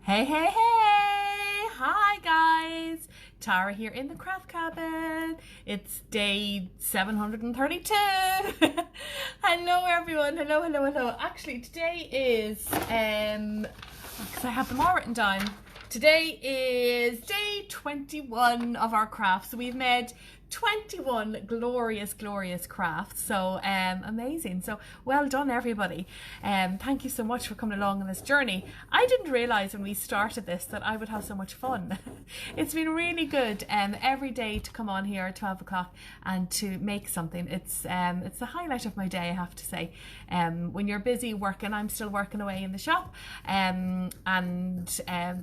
Hey, hey, hey! Hi, guys! Tara here in the craft cabin. It's day 732. Hello, everyone. Hello, hello, hello. Actually, today is, because I have them all written down. Today is day 21 of our craft. So we've made 21 glorious crafts. So amazing. So well done, everybody. Thank you so much for coming along on this journey. I didn't realize when we started this that I would have so much fun. It's been really good every day to come on here at 12 o'clock and to make something. It's the highlight of my day, I have to say. When you're busy working, I'm still working away in the shop, and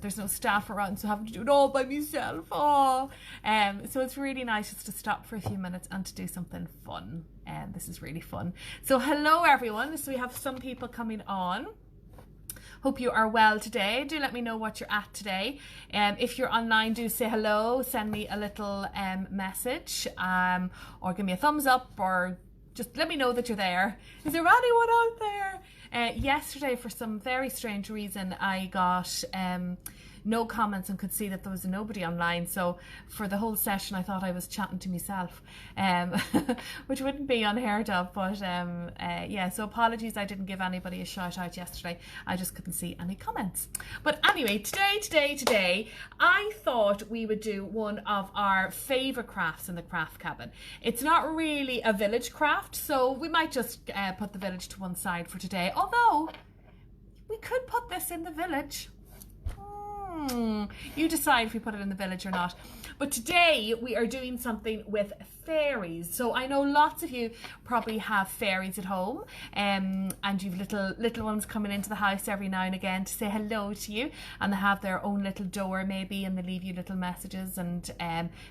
there's no staff around, so having to do it all by myself. So it's really nice just to stop for a few minutes and to do something fun. This is really fun. So hello, everyone. So we have some people coming on. Hope you are well today. Do let me know what you're at today. If you're online, do say hello, send me a little message, or give me a thumbs up, or just let me know that you're there. Is there anyone out there? Yesterday, for some very strange reason, I got no comments and could see that there was nobody online. So for the whole session, I thought I was chatting to myself, which wouldn't be unheard of. But yeah, so apologies, I didn't give anybody a shout out yesterday. I just couldn't see any comments. But anyway, today, I thought we would do one of our favorite crafts in the craft cabin. It's not really a village craft, so we might just put the village to one side for today. Although we could put this in the village. You decide if we put it in the village or not. But today we are doing something with fairies. So I know lots of you probably have fairies at home, and you've little ones coming into the house every now and again to say hello to you, and they have their own little door maybe, and they leave you little messages, and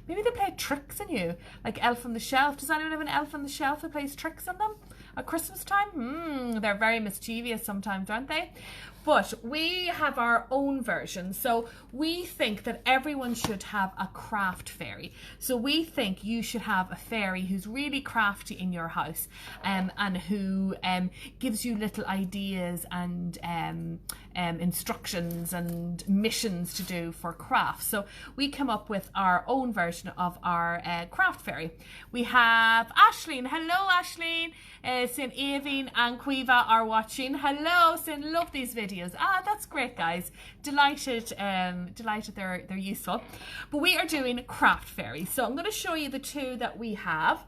maybe they play tricks on you, like Elf on the Shelf. Does anyone have an Elf on the Shelf that plays tricks on them at Christmas time? They're very mischievous sometimes, aren't they? But we have our own version. So we think that everyone should have a craft fairy. So we think you should have a fairy who's really crafty in your house, and who gives you little ideas and instructions and missions to do for crafts. So we come up with our own version of our craft fairy. We have Ashleen. Hello, Ashleen. Sin Aveen and Quiva are watching. Hello, Sin, love these videos. That's great, guys. Delighted they're useful. But we are doing craft fairy. So I'm going to show you the two that we have.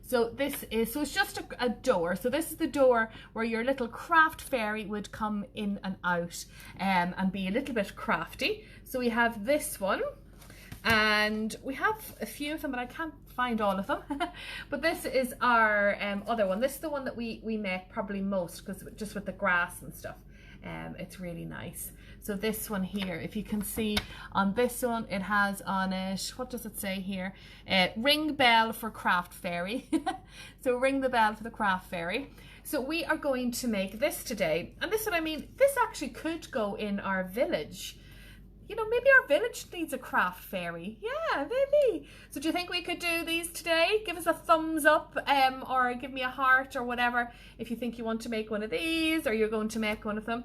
So it's just a door. So this is the door where your little craft fairy would come in and out, and be a little bit crafty. So we have this one, and we have a few of them, but I can't find all of them. But this is our other one. This is the one that we make probably most, because just with the grass and stuff, it's really nice. So this one here, if you can see on this one, it has on it, what does it say here? Ring bell for craft fairy. So ring the bell for the craft fairy. So we are going to make this today. And this is what I mean, this actually could go in our village. You know, maybe our village needs a craft fairy. Yeah, maybe. So do you think we could do these today? Give us a thumbs up, or give me a heart or whatever if you think you want to make one of these, or you're going to make one of them.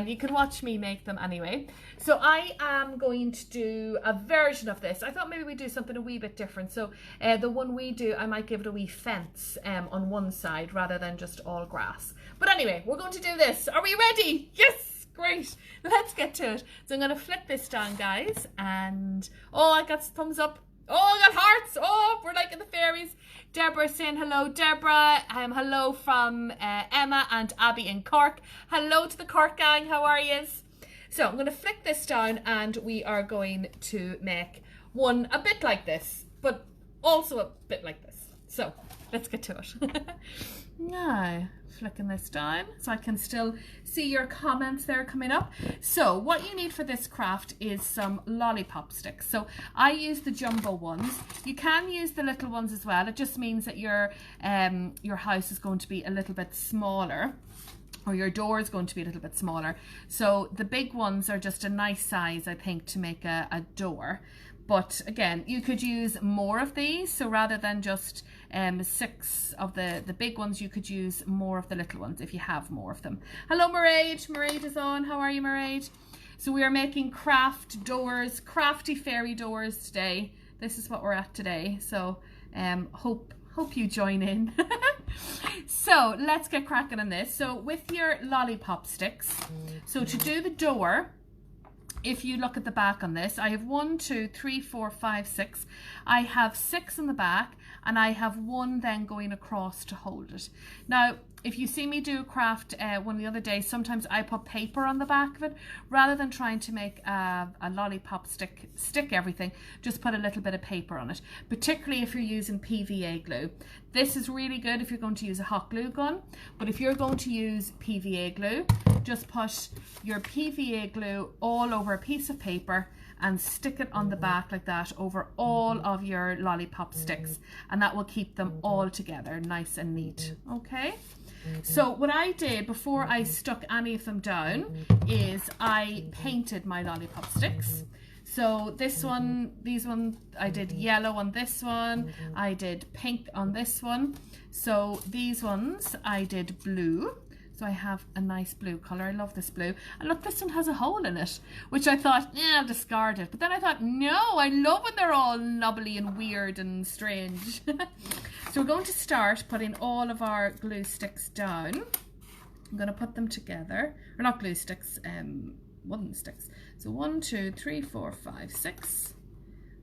You can watch me make them anyway. So I am going to do a version of this. I thought maybe we'd do something a wee bit different. So the one we do, I might give it a wee fence on one side rather than just all grass. But anyway, we're going to do this. Are we ready? Yes! Great, let's get to it. So I'm going to flip this down, guys, and I got thumbs up. I got hearts. We're like in the fairies. Deborah saying hello. Deborah, hello from Emma and Abby in Cork. Hello to the Cork gang, how are yous? So I'm going to flick this down, and we are going to make one a bit like this, but also a bit like this. So let's get to it. Now, flicking this down so I can still see your comments there coming up. So what you need for this craft is some lollipop sticks. So I use the jumbo ones. You can use the little ones as well. It just means that your house is going to be a little bit smaller, or your door is going to be a little bit smaller. So the big ones are just a nice size, I think, to make a door. But again, you could use more of these. So rather than just 6 of the big ones, you could use more of the little ones if you have more of them. Hello, Mairead. Mairead is on. How are you, Mairead? So we are making craft doors, crafty fairy doors today. This is what we're at today. So hope you join in. So let's get cracking on this. So with your lollipop sticks, so to do the door, if you look at the back on this, I have 1, 2, 3, 4, 5, 6. I have 6 in the back, and I have 1 then going across to hold it. Now, if you see me do a craft one the other day, sometimes I put paper on the back of it rather than trying to make a lollipop stick everything. Just put a little bit of paper on it, particularly if you're using PVA glue. This is really good if you're going to use a hot glue gun, but if you're going to use PVA glue, just put your PVA glue all over a piece of paper and stick it on the back like that over all of your lollipop sticks, and that will keep them all together nice and neat. Okay, so what I did before I stuck any of them down is I painted my lollipop sticks. So this one, these ones, I did yellow on this one, I did pink on this one. So these ones I did blue. So I have a nice blue colour. I love this blue. And look, this one has a hole in it, which I thought, yeah, I'll discard it. But then I thought, no, I love when they're all knobbly and weird and strange. So we're going to start putting all of our glue sticks down. I'm going to put them together. Or not glue sticks, wooden sticks. So 1, 2, 3, 4, 5, 6.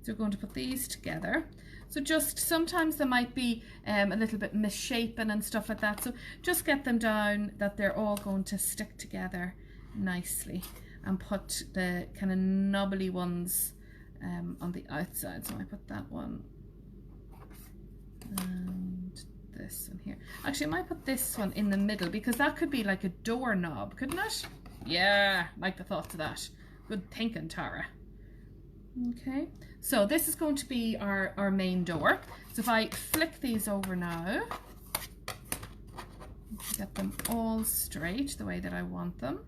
So we're going to put these together. So just sometimes they might be a little bit misshapen and stuff like that. So just get them down that they're all going to stick together nicely, and put the kind of knobbly ones on the outside. So I put that one and this one here. Actually, I might put this one in the middle because that could be like a doorknob, couldn't it? Yeah, like the thought of that. Good thinking, Tara. Okay, so this is going to be our main door. So if I flick these over now, get them all straight the way that I want them,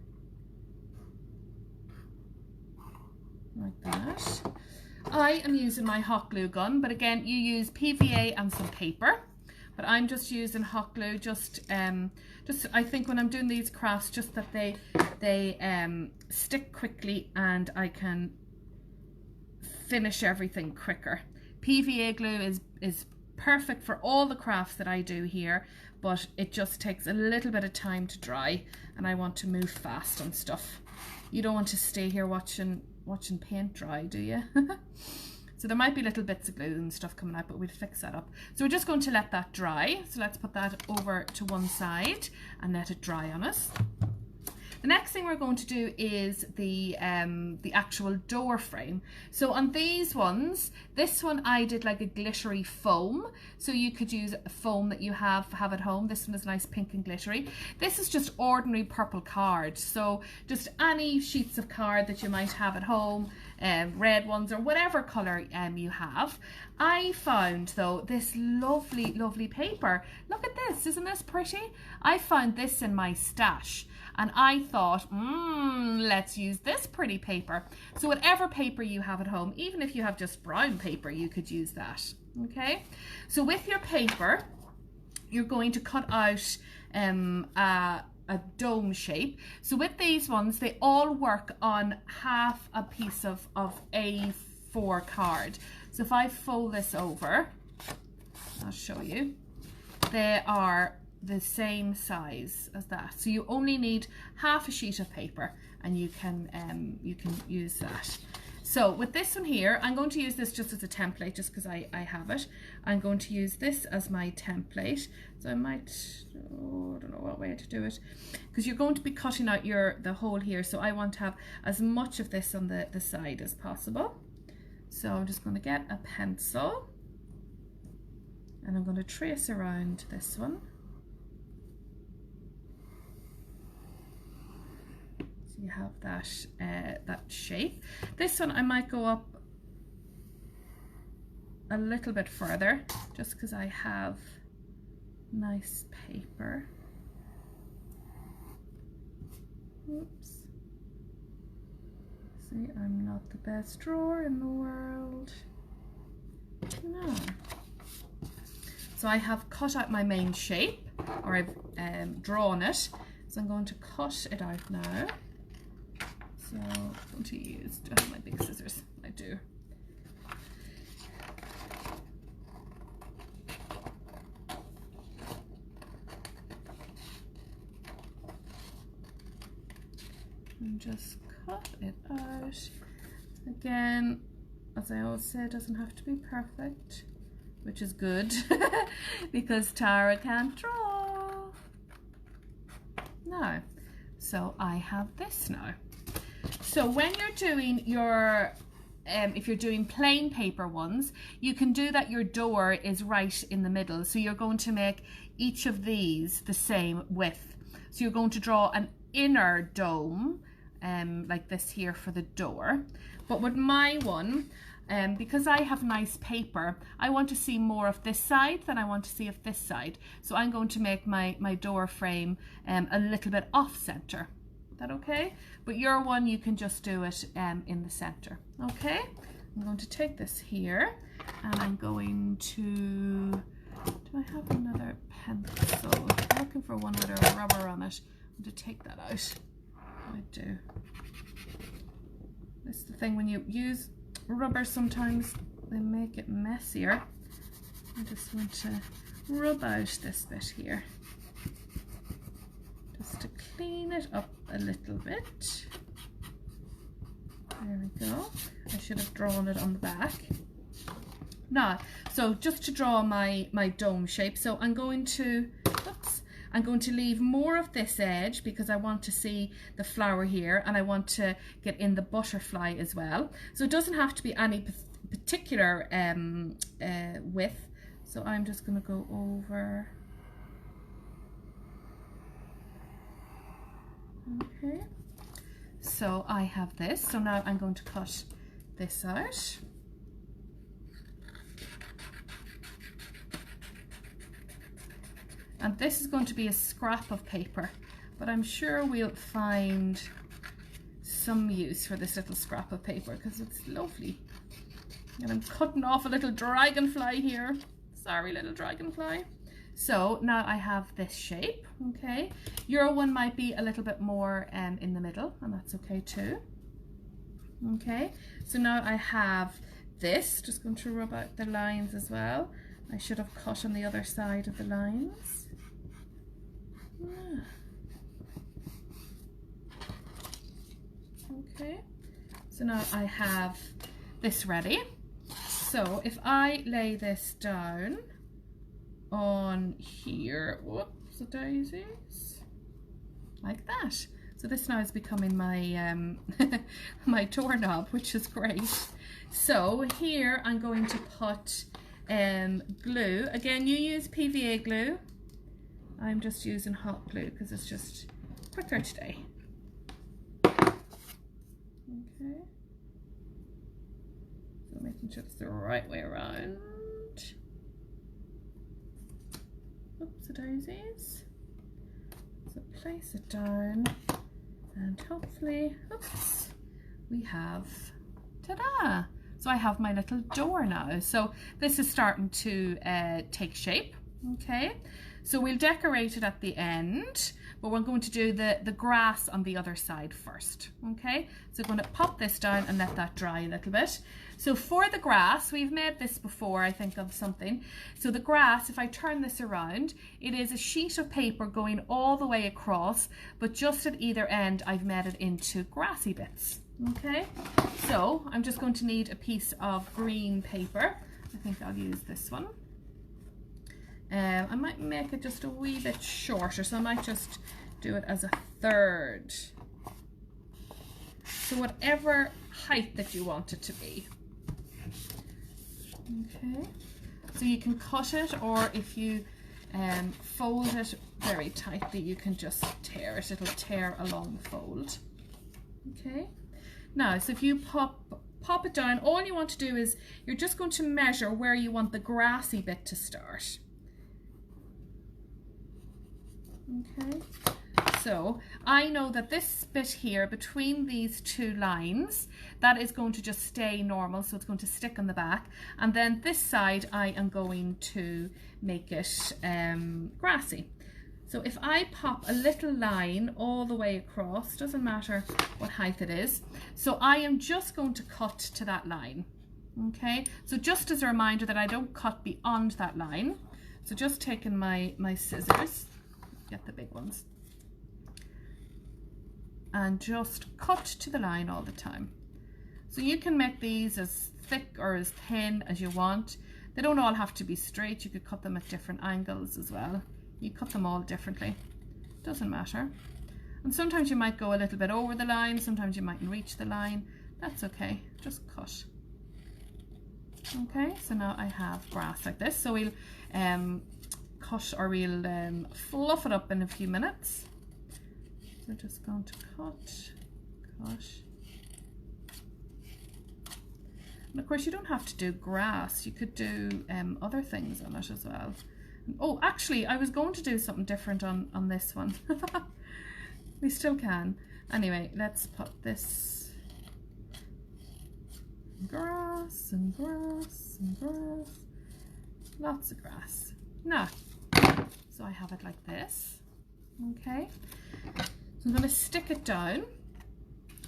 like that. I am using my hot glue gun, but again, you use PVA and some paper. But I'm just using hot glue, just I think when I'm doing these crafts, just that they stick quickly and I can finish everything quicker. PVA glue is perfect for all the crafts that I do here, but it just takes a little bit of time to dry, and I want to move fast on stuff. You don't want to stay here watching paint dry, do you? So there might be little bits of glue and stuff coming out, but we'll fix that up. So we're just going to let that dry. So let's put that over to one side and let it dry on us. The next thing we're going to do is the actual door frame. So on these ones, this one I did like a glittery foam. So you could use a foam that you have at home. This one is nice pink and glittery. This is just ordinary purple card. So just any sheets of card that you might have at home, red ones or whatever colour you have. I found though this lovely, lovely paper. Look at this, isn't this pretty? I found this in my stash. And I thought, let's use this pretty paper. So whatever paper you have at home, even if you have just brown paper, you could use that, okay? So with your paper, you're going to cut out a dome shape. So with these ones, they all work on half a piece of A4 card. So if I fold this over, I'll show you, they are the same size as that. So you only need half a sheet of paper and you can use that. So with this one here, I'm going to use this just as a template, just because I have it. I'm going to use this as my template. So I might, I don't know what way to do it, because you're going to be cutting out the hole here. So I want to have as much of this on the side as possible. So I'm just going to get a pencil and I'm going to trace around this one. You have that shape. This one I might go up a little bit further just because I have nice paper. Oops. See, I'm not the best drawer in the world. No. So I have cut out my main shape, or I've drawn it. So I'm going to cut it out now. So I'm going to use, do I have my big scissors? I do. And just cut it out. Again, as I always say, it doesn't have to be perfect, which is good because Tara can't draw. No. So I have this now. So when you're doing your, if you're doing plain paper ones, you can do that your door is right in the middle. So you're going to make each of these the same width. So you're going to draw an inner dome, like this here for the door. But with my one, because I have nice paper, I want to see more of this side than I want to see of this side. So I'm going to make my door frame a little bit off center. Is that okay? But your one, you can just do it in the center. Okay? I'm going to take this here and I'm going to, do I have another pencil? I'm looking for one with a rubber on it. I'm going to take that out. I do. This is the thing, when you use rubber, sometimes they make it messier. I just want to rub out this bit here, just to clean it up a little bit. There we go. I should have drawn it on the back. Now, so just to draw my dome shape, so I'm going to, oops, I'm going to leave more of this edge because I want to see the flower here and I want to get in the butterfly as well. So it doesn't have to be any particular width. So I'm just going to go over. Okay. So I have this. So now I'm going to cut this out. And this is going to be a scrap of paper, but I'm sure we'll find some use for this little scrap of paper because it's lovely. And I'm cutting off a little dragonfly here. Sorry, little dragonfly. So now I have this shape, okay? Your one might be a little bit more in the middle, and that's okay too. Okay, so now I have this. Just going to rub out the lines as well. I should have cut on the other side of the lines. Okay, so now I have this ready. So if I lay this down on here, whoops, the daisies, like that. So this now is becoming my my doorknob, which is great. So here I'm going to put glue. Again, you use PVA glue. I'm just using hot glue because it's just quicker today. Okay. So making sure it's the right way around. Oops, the daisies. So place it down and hopefully, oops, we have, ta-da! So I have my little door now. So this is starting to take shape, okay? So we'll decorate it at the end, but we're going to do the grass on the other side first, okay? So I'm going to pop this down and let that dry a little bit. So for the grass, we've made this before, I think, of something. So the grass, if I turn this around, it is a sheet of paper going all the way across, but just at either end, I've made it into grassy bits, okay? So I'm just going to need a piece of green paper. I think I'll use this one. I might make it just a wee bit shorter, so I might just do it as a third. So whatever height that you want it to be. Okay, so you can cut it, or if you fold it very tightly, you can just tear it. It'll tear along the fold. Okay, now so if you pop it down, all you want to do is you're just going to measure where you want the grassy bit to start. Okay, so I know that this bit here between these two lines, that is going to just stay normal, so it's going to stick on the back, and then this side I am going to make it grassy. So if I pop a little line all the way across, doesn't matter what height it is, so I am just going to cut to that line. Okay, so just as a reminder that I don't cut beyond that line. So just taking my scissors, get the big ones, and just cut to the line all the time. So you can make these as thick or as thin as you want. They don't all have to be straight. You could cut them at different angles as well. You cut them all differently. Doesn't matter. And sometimes you might go a little bit over the line. Sometimes you mightn't reach the line. That's okay. Just cut. Okay, so now I have grass like this. So we'll cut, or we'll fluff it up in a few minutes. So just going to cut. And of course you don't have to do grass, you could do other things on it as well. Oh, actually I was going to do something different on this one. We still can. Anyway, let's put this grass and grass and grass. Lots of grass. Now, so I have it like this. Okay, so I'm going to stick it down.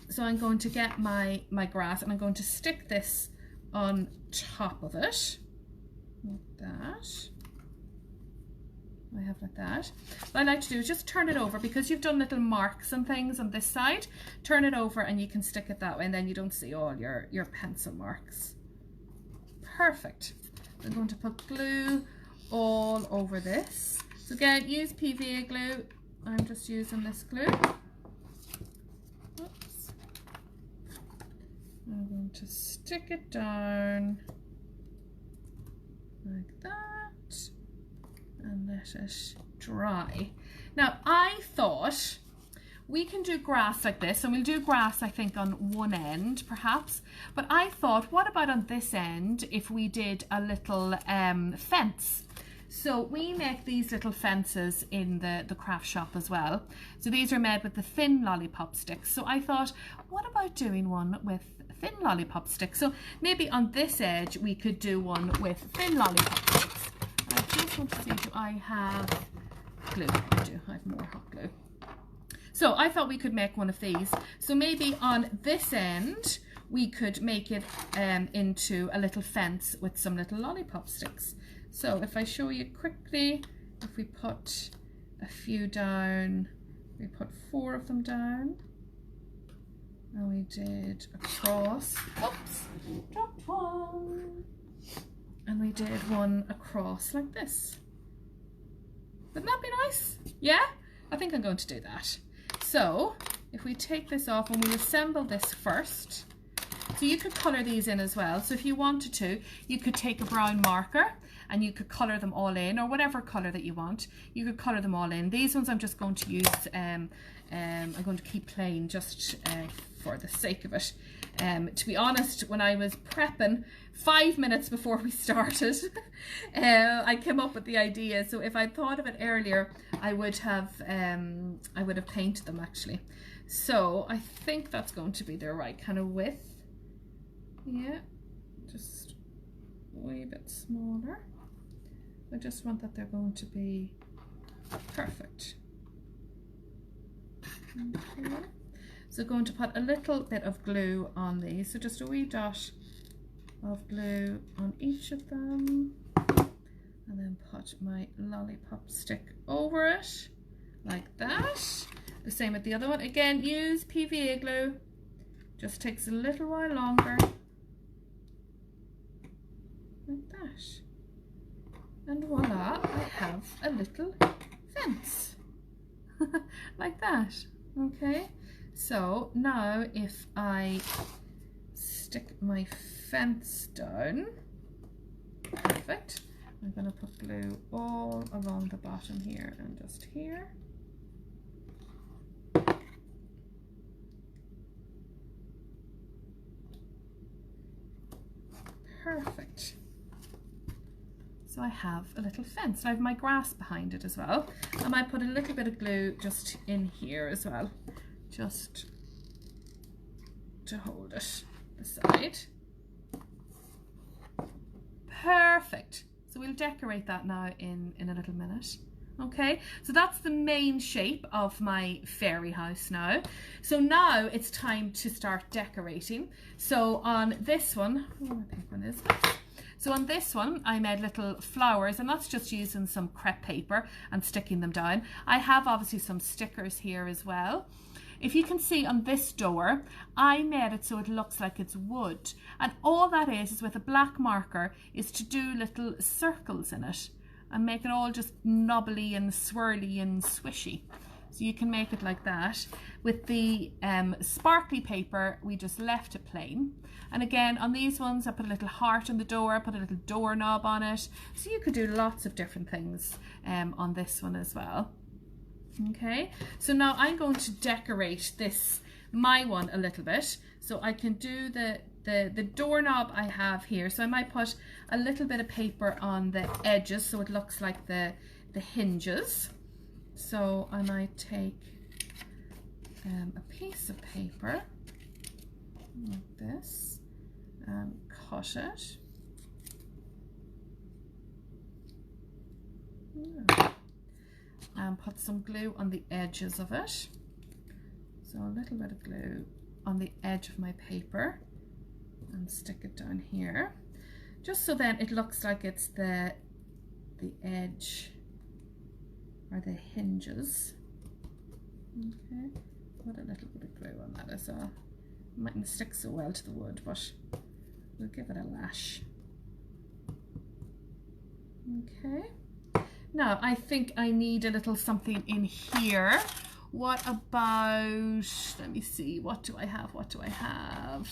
So I'm going to get my grass and I'm going to stick this on top of it, like that. I have like that. What I like to do is just turn it over, because you've done little marks and things on this side. Turn it over and you can stick it that way, and then you don't see all your pencil marks. Perfect. I'm going to put glue all over this. So again, use PVA glue. I'm just using this glue. Oops. I'm going to stick it down like that and let it dry. Now I thought we can do grass like this, and we'll do grass I think on one end perhaps, but I thought, what about on this end if we did a little fence? So we make these little fences in the craft shop as well. So these are made with the thin lollipop sticks. So I thought, what about doing one with thin lollipop sticks? So maybe on this edge we could do one with thin lollipop sticks. I just want to see, do I have glue? I do, I have more hot glue. So I thought we could make one of these. So maybe on this end we could make it into a little fence with some little lollipop sticks. So if I show you quickly, if we put a few down, we put 4 of them down, and we did across, oops, dropped one, and we did one across like this. Wouldn't that be nice? Yeah, I think I'm going to do that. So if we take this off and we assemble this first, so you could colour these in as well. So if you wanted to, you could take a brown marker and you could colour them all in, or whatever colour that you want. You could colour them all in. These ones I'm just going to use, I'm going to keep plain just for the sake of it. To be honest, when I was prepping 5 minutes before we started, I came up with the idea. So if I thought of it earlier, I would have painted them actually. So I think that's going to be the right kind of width. Yeah, just a wee bit smaller. I just want that they're going to be perfect. Okay. So going to put a little bit of glue on these. So just a wee dot of glue on each of them. And then put my lollipop stick over it, like that. The same with the other one. Again, use PVA glue. Just takes a little while longer. Like that. And voila, I have a little fence. Like that. Okay, so now if I stick my fence down, perfect. I'm going to put glue all along the bottom here and just here. Perfect. So I have a little fence. I have my grass behind it as well. I might put a little bit of glue just in here as well, just to hold it aside. Perfect. So we'll decorate that now in a little minute. Okay, so that's the main shape of my fairy house now. So now it's time to start decorating. So on this one, oh, my pink one is. So on this one, I made little flowers, and that's just using some crepe paper and sticking them down. I have obviously some stickers here as well. If you can see on this door, I made it so it looks like it's wood. And all that is with a black marker is to do little circles in it and make it all just knobbly and swirly and swishy. So you can make it like that. With the sparkly paper, we just left it plain. And again, on these ones, I put a little heart on the door, put a little doorknob on it. So you could do lots of different things on this one as well. Okay, so now I'm going to decorate this, my one, a little bit. So I can do the doorknob I have here. So I might put a little bit of paper on the edges so it looks like the hinges. So I might take a piece of paper like this and cut it. And put some glue on the edges of it. So a little bit of glue on the edge of my paper and stick it down here, just so then it looks like it's the edge or the hinges. Okay, put a little bit of glue on that as well. Mightn't stick so well to the wood, but we'll give it a lash. Okay. Now, I think I need a little something in here. What about, let me see, what do I have? What do I have?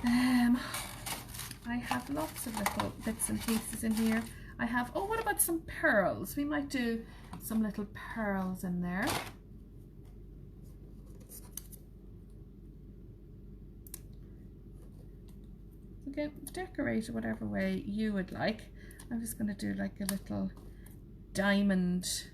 I have lots of little bits and pieces in here. I have, oh, what about some pearls? We might do some little pearls in there. Okay, decorate it whatever way you would like. I'm just going to do like a little diamond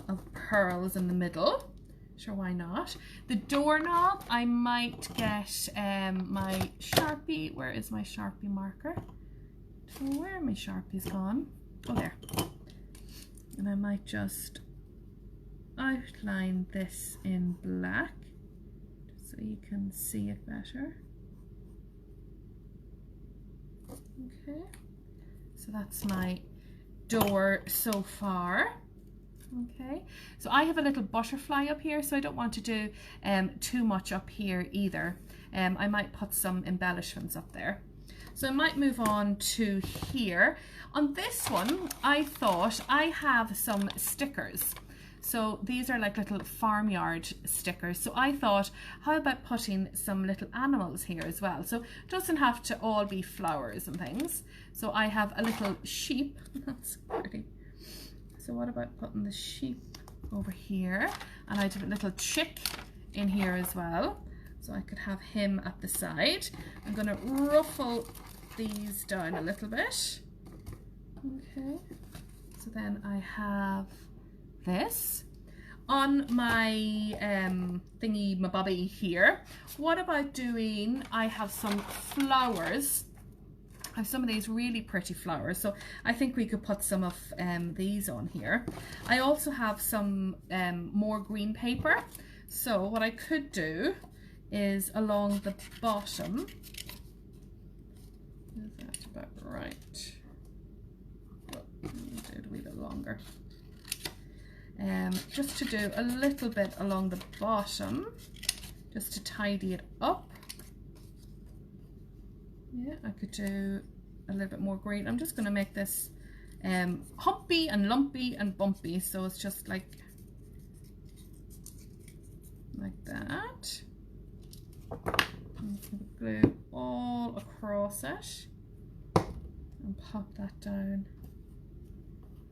of pearls in the middle. Sure, why not? The doorknob, I might get my Sharpie. Where is my Sharpie marker? Where are my Sharpies gone? Oh, there. And I might just outline this in black so you can see it better. Okay, so that's my door so far. Okay, so I have a little butterfly up here, so I don't want to do too much up here either. I might put some embellishments up there. So I might move on to here. On this one, I thought I have some stickers. So these are like little farmyard stickers. So I thought, how about putting some little animals here as well? So it doesn't have to all be flowers and things. So I have a little sheep. That's pretty. So what about putting the sheep over here? And I did a little chick in here as well. So I could have him at the side. I'm going to ruffle these down a little bit. Okay. So then I have this on my thingy, my bobby here. What about doing, I have some flowers. I have some of these really pretty flowers, so I think we could put some of these on here. I also have some more green paper, so what I could do is along the bottom, is that about right? Oh, do it a wee bit longer. Just to do a little bit along the bottom, just to tidy it up. Yeah, I could do a little bit more green. I'm just going to make this humpy and lumpy and bumpy, so it's just like that. And glue all across it and pop that down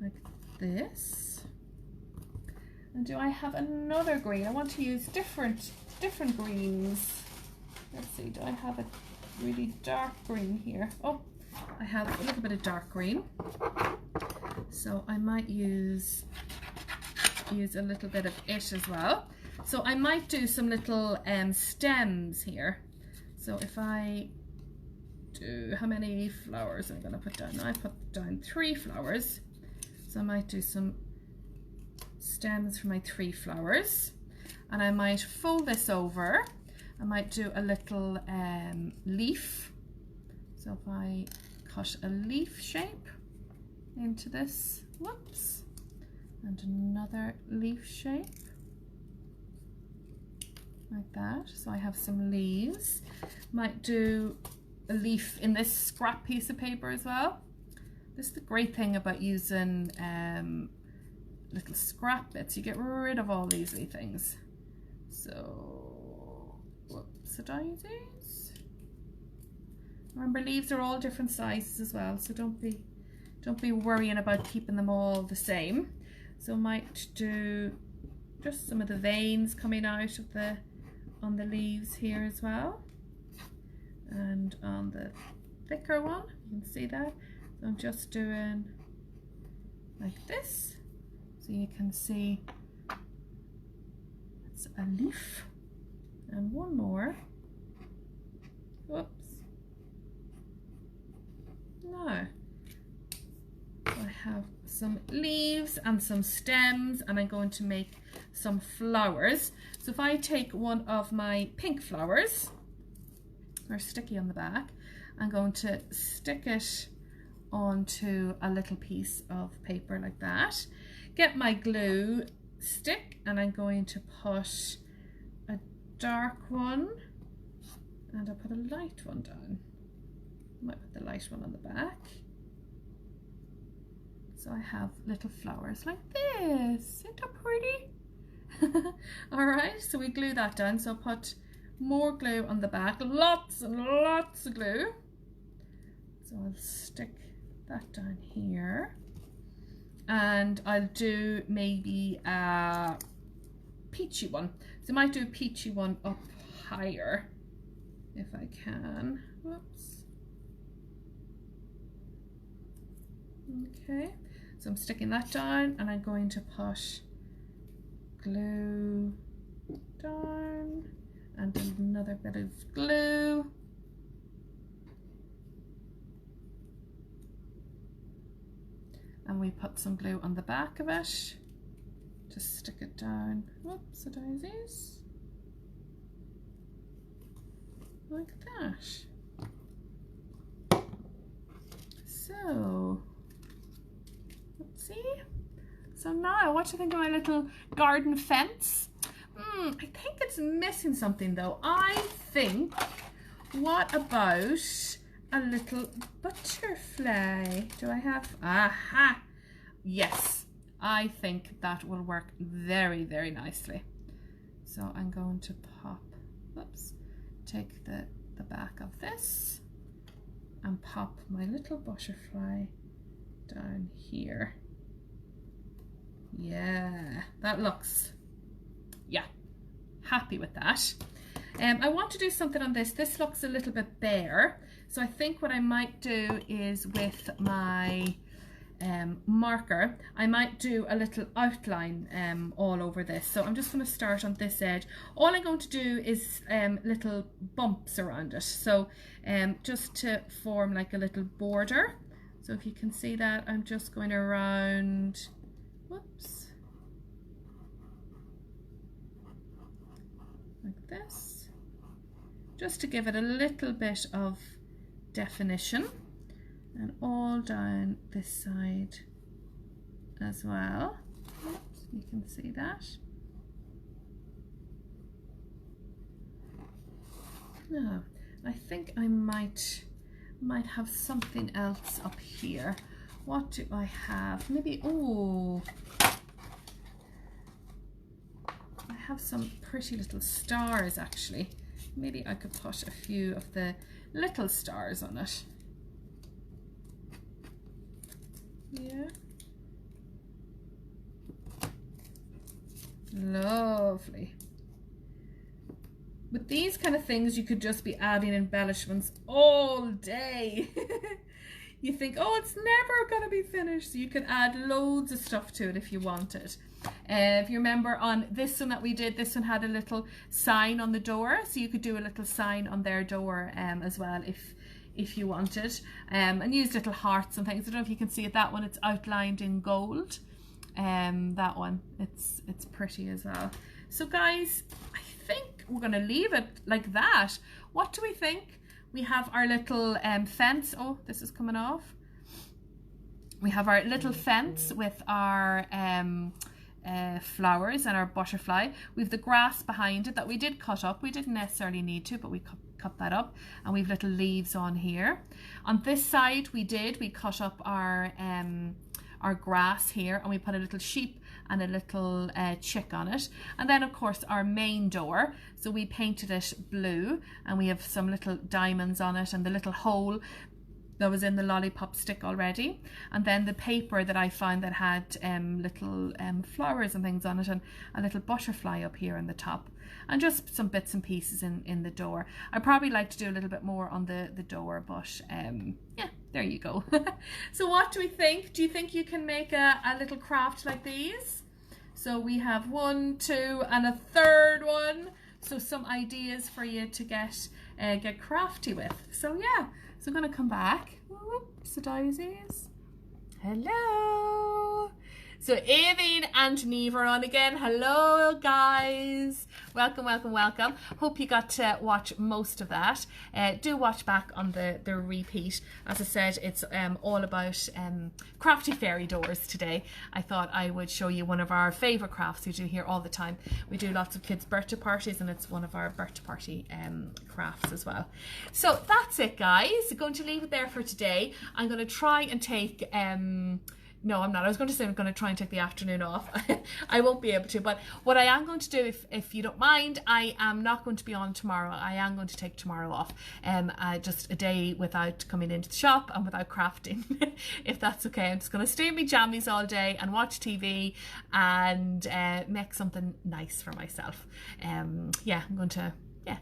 like this. And do I have another green? I want to use different greens. Let's see, do I have a really dark green here? Oh, I have a little bit of dark green. So I might use a little bit of it as well. So I might do some little stems here. So if I do, how many flowers am I going to put down? I put down 3 flowers. So I might do some stems for my 3 flowers, and I might fold this over. I might do a little leaf. So if I cut a leaf shape into this, whoops, and another leaf shape like that. So I have some leaves. Might do a leaf in this scrap piece of paper as well. This is the great thing about using little scrap bits. You get rid of all these wee things. So, whoops, daisies. Remember, leaves are all different sizes as well, so don't be worrying about keeping them all the same. So I might do just some of the veins coming out of on the leaves here as well, and on the thicker one, you can see that. So I'm just doing like this, so you can see it's a leaf, and one more. Whoops. Now I have some leaves and some stems, and I'm going to make some flowers. So if I take one of my pink flowers, they're sticky on the back, I'm going to stick it onto a little piece of paper like that. Get my glue stick, and I'm going to put a dark one, and I'll put a light one down. I might put the light one on the back. So I have little flowers like this. Isn't that pretty? Alright, so we glue that down. So I'll put more glue on the back, lots and lots of glue. So I'll stick that down here. And I'll do maybe a peachy one. So I might do a peachy one up higher if I can. Whoops. Okay, so I'm sticking that down, and I'm going to put glue down and another bit of glue. And we put some glue on the back of it. Just stick it down. Whoops, the daisies. Like that. So, let's see. So now, what do you think of my little garden fence? I think it's missing something though. I think, what about a little butterfly? Do I have? Aha! Yes, I think that will work very, very nicely. So I'm going to pop, whoops, take the back of this and pop my little butterfly down here. Yeah, that looks, yeah, happy with that. I want to do something on this. This looks a little bit bare. So I think what I might do is with my marker, I might do a little outline all over this. So I'm just going to start on this edge. All I'm going to do is little bumps around it. So just to form like a little border. So if you can see that, I'm just going around, whoops, like this, just to give it a little bit of definition, and all down this side as well. Oops, you can see that. Now, I think I might have something else up here. What do I have? Maybe, oh, I have some pretty little stars actually. Maybe I could put a few of the little stars on it. Yeah. Lovely. With these kind of things, you could just be adding embellishments all day. You think, oh, it's never going to be finished. So you could add loads of stuff to it if you wanted. If you remember on this one that we did, this one had a little sign on the door. So you could do a little sign on their door as well if you wanted, and use little hearts and things. I don't know if you can see it, that one, it's outlined in gold. That one, it's pretty as well. So guys, I think we're gonna leave it like that. What do we think? We have our little fence. Oh, this is coming off. We have our little fence with our flowers and our butterfly. We have the grass behind it that we did cut up. We didn't necessarily need to, but we cut that up, and we have little leaves on here. On this side we cut up our grass here, and we put a little sheep and a little chick on it. And then of course our main door, so we painted it blue, and we have some little diamonds on it and the little hole that was in the lollipop stick already. And then the paper that I found that had little flowers and things on it, and a little butterfly up here on the top, and just some bits and pieces in the door. I probably like to do a little bit more on the door, but yeah, there you go. So what do we think? Do you think you can make a little craft like these? So we have 1, 2 and a third one. So some ideas for you to get crafty with. So yeah, so I'm gonna come back. Whoops, the daisies. Hello. So Aideen and Neve are on again. Hello guys. Welcome, welcome, welcome. Hope you got to watch most of that. Do watch back on the repeat. As I said, it's all about crafty fairy doors today. I thought I would show you one of our favourite crafts we do here all the time. We do lots of kids' birthday parties, and it's one of our birthday party crafts as well. So that's it guys. I'm going to leave it there for today. I'm going to try and take no, I'm not. I was going to say I'm going to try and take the afternoon off. I won't be able to, but what I am going to do, if you don't mind, I am not going to be on tomorrow. I am going to take tomorrow off. Just a day without coming into the shop and without crafting, if that's okay. I'm just going to stay in my jammies all day and watch TV and make something nice for myself. Yeah, I'm going to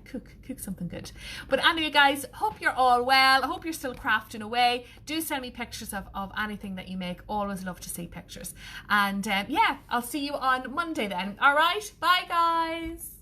cook something good. But anyway guys, hope you're all well. I hope you're still crafting away. Do send me pictures of anything that you make. Always love to see pictures. And yeah, I'll see you on Monday then. All right, bye guys.